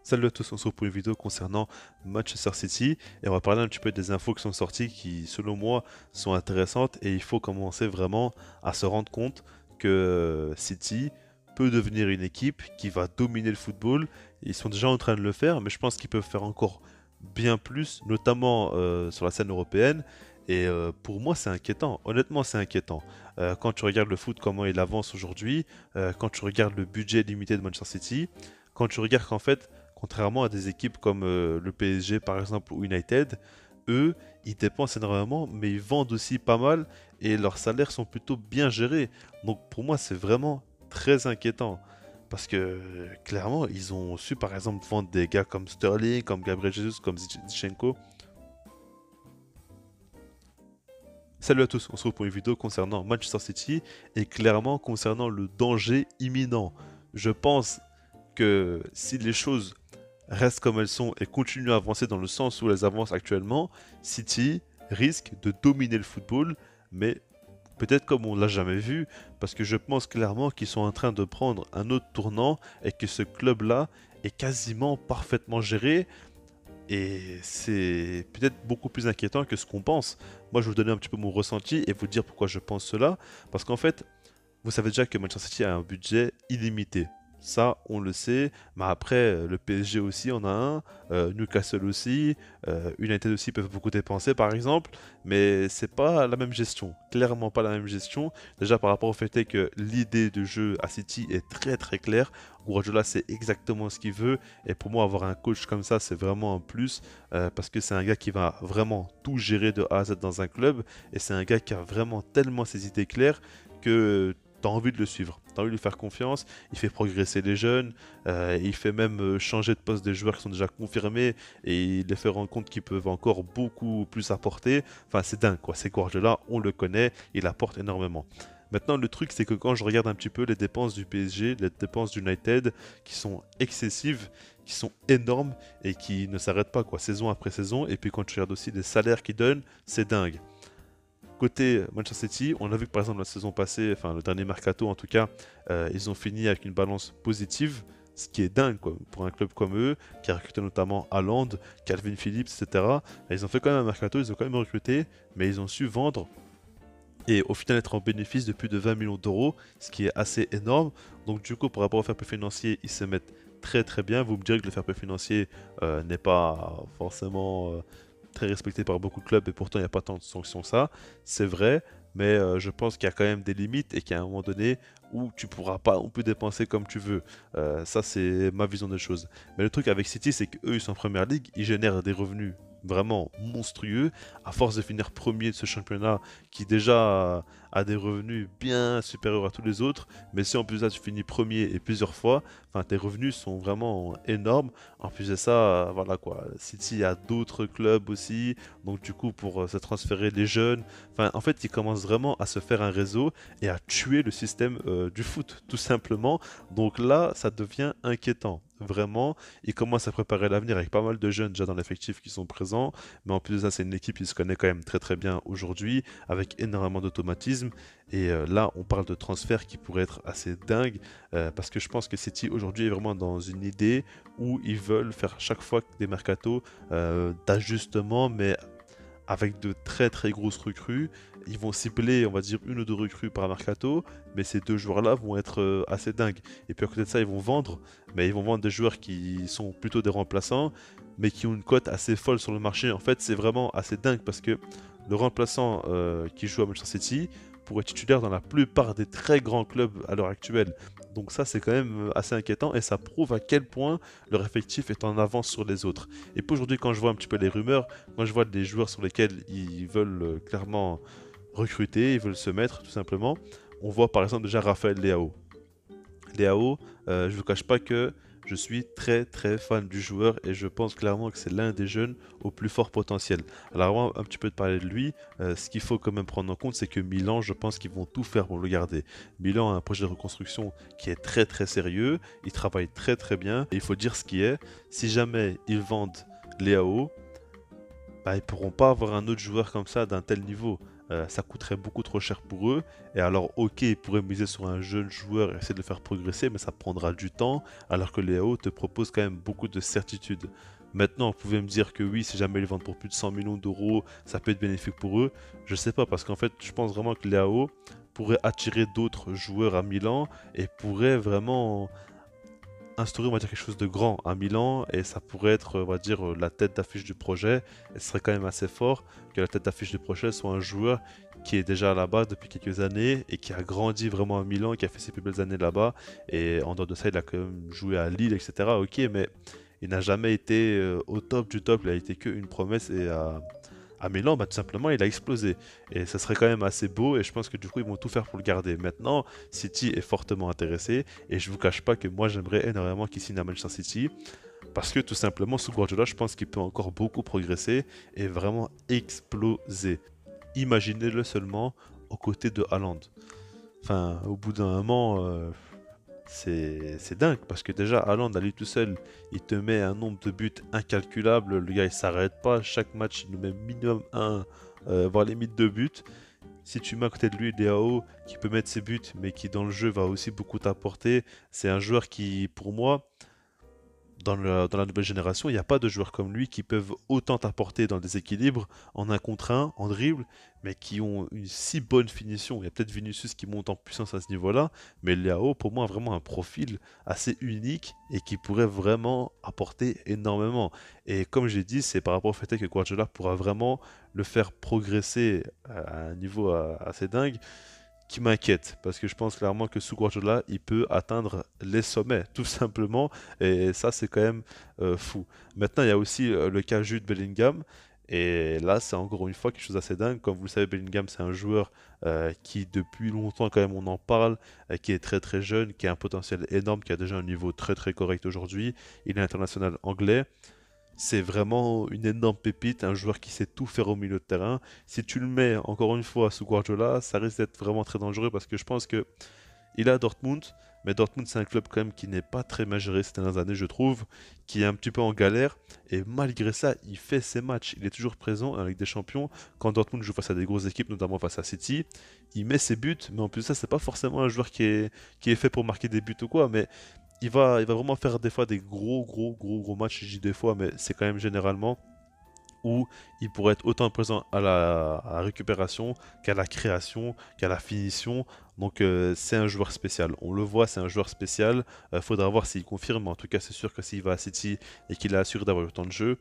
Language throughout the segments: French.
Salut à tous, on se retrouve pour une vidéo concernant Manchester City et on va parler un petit peu des infos qui sont sorties qui, selon moi, sont intéressantes et il faut commencer vraiment à se rendre compte que City peut devenir une équipe qui va dominer le football. Ils sont déjà en train de le faire, mais je pense qu'ils peuvent faire encore bien plus, notamment sur la scène européenne. Et pour moi, c'est inquiétant. Honnêtement, c'est inquiétant. Quand tu regardes le foot, comment il avance aujourd'hui, quand tu regardes le budget limité de Manchester City, quand tu regardes qu'en fait, contrairement à des équipes comme le PSG par exemple ou United, eux, ils dépensent énormément, mais ils vendent aussi pas mal et leurs salaires sont plutôt bien gérés. Donc pour moi, c'est vraiment très inquiétant. Parce que clairement, ils ont su par exemple vendre des gars comme Sterling, comme Gabriel Jesus, comme Zinchenko. Salut à tous, on se retrouve pour une vidéo concernant Manchester City et clairement concernant le danger imminent. Je pense que si les choses restent comme elles sont et continuent à avancer dans le sens où elles avancent actuellement, City risque de dominer le football, mais peut-être comme on l'a jamais vu, parce que je pense clairement qu'ils sont en train de prendre un autre tournant et que ce club-là est quasiment parfaitement géré. Et c'est peut-être beaucoup plus inquiétant que ce qu'on pense. Moi, je vais vous donner un petit peu mon ressenti et vous dire pourquoi je pense cela. Parce qu'en fait, vous savez déjà que Manchester City a un budget illimité. Ça, on le sait. Mais après, le PSG aussi en a un. Newcastle aussi. United aussi peuvent beaucoup dépenser, par exemple. Mais c'est pas la même gestion. Clairement pas la même gestion. Déjà, par rapport au fait est que l'idée de jeu à City est très très claire. Guardiola sait exactement ce qu'il veut. Et pour moi, avoir un coach comme ça, c'est vraiment un plus. Parce que c'est un gars qui va vraiment tout gérer de A à Z dans un club. Et c'est un gars qui a vraiment tellement ses idées claires que t'as envie de le suivre, t'as envie de lui faire confiance, il fait progresser les jeunes, il fait même changer de poste des joueurs qui sont déjà confirmés et il les fait rendre compte qu'ils peuvent encore beaucoup plus apporter. Enfin, c'est dingue quoi, c'est Guardiola, on le connaît, il apporte énormément. Maintenant, le truc, c'est que quand je regarde un petit peu les dépenses du PSG, les dépenses d'United, qui sont excessives, qui sont énormes et qui ne s'arrêtent pas, quoi, saison après saison. Et puis quand tu regardes aussi les salaires qu'ils donnent, c'est dingue. Côté Manchester City, on a vu que par exemple la saison passée, enfin le dernier mercato en tout cas, ils ont fini avec une balance positive, ce qui est dingue quoi, pour un club comme eux, qui a recruté notamment Haaland, Calvin Phillips, etc. Et ils ont fait quand même un mercato, ils ont quand même recruté, mais ils ont su vendre et au final être en bénéfice de plus de 20 millions d'euros, ce qui est assez énorme. Donc du coup, par rapport au fair play financier, ils se mettent très très bien. Vous me direz que le fair play financier n'est pas forcément très respecté par beaucoup de clubs et pourtant il n'y a pas tant de sanctions que ça. C'est vrai, mais je pense qu'il y a quand même des limites et qu'à un moment donné où tu pourras pas non plus dépenser comme tu veux. Ça c'est ma vision des choses. Mais le truc avec City, c'est qu'eux ils sont en première ligue, ils génèrent des revenus vraiment monstrueux à force de finir premier de ce championnat qui déjà a des revenus bien supérieurs à tous les autres, mais si en plus de ça tu finis premier et plusieurs fois, enfin tes revenus sont vraiment énormes. En plus de ça, voilà quoi, City a d'autres clubs aussi, donc du coup pour se transférer les jeunes, enfin en fait ils commencent vraiment à se faire un réseau et à tuer le système du foot tout simplement. Donc là ça devient inquiétant. Vraiment, ils commencent à préparer l'avenir avec pas mal de jeunes déjà dans l'effectif qui sont présents, mais en plus de ça, c'est une équipe qui se connaît quand même très très bien aujourd'hui, avec énormément d'automatisme. Et là, on parle de transferts qui pourraient être assez dingues, parce que je pense que City aujourd'hui est vraiment dans une idée où ils veulent faire chaque fois des mercatos d'ajustement, mais avec de très très grosses recrues. Ils vont cibler, on va dire, une ou deux recrues par mercato, mais ces deux joueurs-là vont être assez dingues. Et puis à côté de ça, ils vont vendre, mais ils vont vendre des joueurs qui sont plutôt des remplaçants, mais qui ont une cote assez folle sur le marché. En fait, c'est vraiment assez dingue parce que le remplaçant qui joue à Manchester City pourrait être titulaire dans la plupart des très grands clubs à l'heure actuelle. Donc ça, c'est quand même assez inquiétant et ça prouve à quel point leur effectif est en avance sur les autres. Et puis aujourd'hui, quand je vois un petit peu les rumeurs, quand je vois des joueurs sur lesquels ils veulent clairement recruter, ils veulent se mettre tout simplement, on voit par exemple déjà Raphaël Leao. Leao, je ne vous cache pas que je suis très très fan du joueur et je pense clairement que c'est l'un des jeunes au plus fort potentiel. Alors avant un petit peu de parler de lui, ce qu'il faut quand même prendre en compte, c'est que Milan, je pense qu'ils vont tout faire pour le garder. Milan a un projet de reconstruction qui est très très sérieux, ils travaillent très très bien et il faut dire ce qui est, si jamais ils vendent Leao, bah, ils pourront pas avoir un autre joueur comme ça d'un tel niveau. ça coûterait beaucoup trop cher pour eux. Et alors, ok, ils pourraient miser sur un jeune joueur et essayer de le faire progresser, mais ça prendra du temps, alors que les AO te proposent quand même beaucoup de certitudes. Maintenant, vous pouvez me dire que oui, si jamais ils vendent pour plus de 100 millions d'euros, ça peut être bénéfique pour eux. Je sais pas, parce qu'en fait, je pense vraiment que les AO pourraient attirer d'autres joueurs à Milan et pourraient vraiment instaurer, on va dire, quelque chose de grand à Milan et ça pourrait être, on va dire, la tête d'affiche du projet. Et ce serait quand même assez fort que la tête d'affiche du projet soit un joueur qui est déjà là-bas depuis quelques années et qui a grandi vraiment à Milan, qui a fait ses plus belles années là-bas. Et en dehors de ça, il a quand même joué à Lille, etc. Ok, mais il n'a jamais été au top du top. Il a été qu'une promesse et à Milan, bah, tout simplement, il a explosé. Et ça serait quand même assez beau et je pense que du coup, ils vont tout faire pour le garder. Maintenant, City est fortement intéressé et je vous cache pas que moi, j'aimerais énormément qu'il signe à Manchester City parce que tout simplement, sous Guardiola, je pense qu'il peut encore beaucoup progresser et vraiment exploser. Imaginez-le seulement aux côtés de Haaland. Enfin, au bout d'un moment, c'est dingue parce que déjà Haaland à lui tout seul, il te met un nombre de buts incalculable. Le gars il s'arrête pas. Chaque match il nous met minimum un, voire limite deux buts. Si tu mets à côté de lui Léao qui peut mettre ses buts mais qui dans le jeu va aussi beaucoup t'apporter, c'est un joueur qui pour moi dans la nouvelle génération, il n'y a pas de joueurs comme lui qui peuvent autant t'apporter dans des équilibres en un contre un, en dribble, mais qui ont une si bonne finition. Il y a peut-être Vinicius qui monte en puissance à ce niveau-là, mais Léao, pour moi, a vraiment un profil assez unique et qui pourrait vraiment apporter énormément. Et comme j'ai dit, c'est par rapport au fait que Guardiola pourra vraiment le faire progresser à un niveau assez dingue qui m'inquiète parce que je pense clairement que sous Guardiola, il peut atteindre les sommets, tout simplement, et ça, c'est quand même fou. Maintenant, il y a aussi le cas Jude Bellingham, et là, c'est encore une fois quelque chose d'assez dingue. Comme vous le savez, Bellingham, c'est un joueur qui, depuis longtemps, quand même, on en parle, qui est très très jeune, qui a un potentiel énorme, qui a déjà un niveau très très correct aujourd'hui. Il est international anglais. C'est vraiment une énorme pépite, un joueur qui sait tout faire au milieu de terrain. Si tu le mets encore une fois sous Guardiola, ça risque d'être vraiment très dangereux parce que je pense que il est à Dortmund, mais Dortmund c'est un club quand même qui n'est pas très bien géré ces dernières années, je trouve, qui est un petit peu en galère. Et malgré ça, il fait ses matchs. Il est toujours présent avec des champions. Quand Dortmund joue face à des grosses équipes, notamment face à City, il met ses buts. Mais en plus de ça, c'est pas forcément un joueur qui est fait pour marquer des buts ou quoi, mais il va vraiment faire des fois des gros matchs, je dis des fois, mais c'est quand même généralement où il pourrait être autant présent à la récupération qu'à la création, qu'à la finition. Donc c'est un joueur spécial. On le voit, c'est un joueur spécial. Faudra voir s'il confirme. En tout cas, c'est sûr que s'il va à City et qu'il a assuré d'avoir autant de jeu,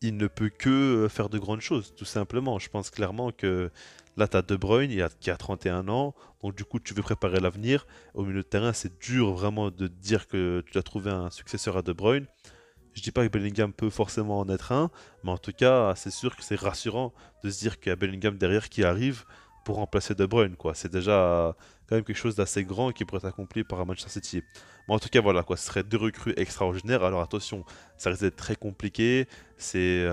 il ne peut que faire de grandes choses, tout simplement. Je pense clairement que là, tu as De Bruyne qui a 31 ans, donc du coup, tu veux préparer l'avenir. Au milieu de terrain, c'est dur vraiment de dire que tu as trouvé un successeur à De Bruyne. Je dis pas que Bellingham peut forcément en être un, mais en tout cas, c'est sûr que c'est rassurant de se dire qu'il y a Bellingham derrière qui arrive pour remplacer De Bruyne, quoi. C'est déjà quand même quelque chose d'assez grand qui pourrait être accompli par Manchester City. Mais en tout cas, voilà, quoi. Ce serait deux recrues extraordinaires. Alors attention, ça risque d'être très compliqué. C'est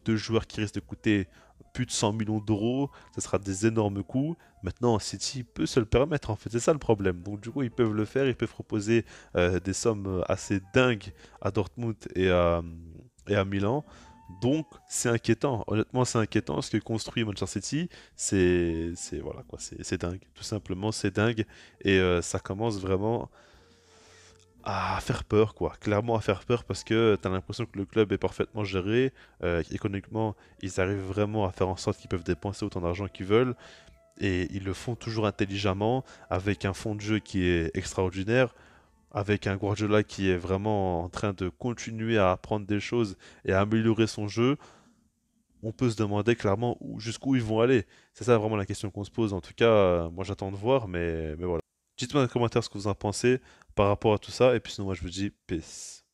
deux joueurs qui risquent de coûter plus de 100 millions d'euros. Ce sera des énormes coûts. Maintenant, City peut se le permettre, en fait. C'est ça le problème. Donc, du coup, ils peuvent le faire. Ils peuvent proposer des sommes assez dingues à Dortmund et à Milan. Donc, c'est inquiétant. Honnêtement, c'est inquiétant. Ce que construit Manchester City, voilà quoi, c'est dingue. Tout simplement, c'est dingue. Et ça commence vraiment à faire peur, quoi. Clairement à faire peur parce que t'as l'impression que le club est parfaitement géré. Économiquement, ils arrivent vraiment à faire en sorte qu'ils peuvent dépenser autant d'argent qu'ils veulent. Et ils le font toujours intelligemment, avec un fond de jeu qui est extraordinaire, avec un Guardiola qui est vraiment en train de continuer à apprendre des choses et à améliorer son jeu. On peut se demander clairement jusqu'où ils vont aller. C'est ça vraiment la question qu'on se pose. En tout cas, moi j'attends de voir, mais voilà. Dites-moi dans les commentaires ce que vous en pensez par rapport à tout ça, et puis sinon moi je vous dis peace.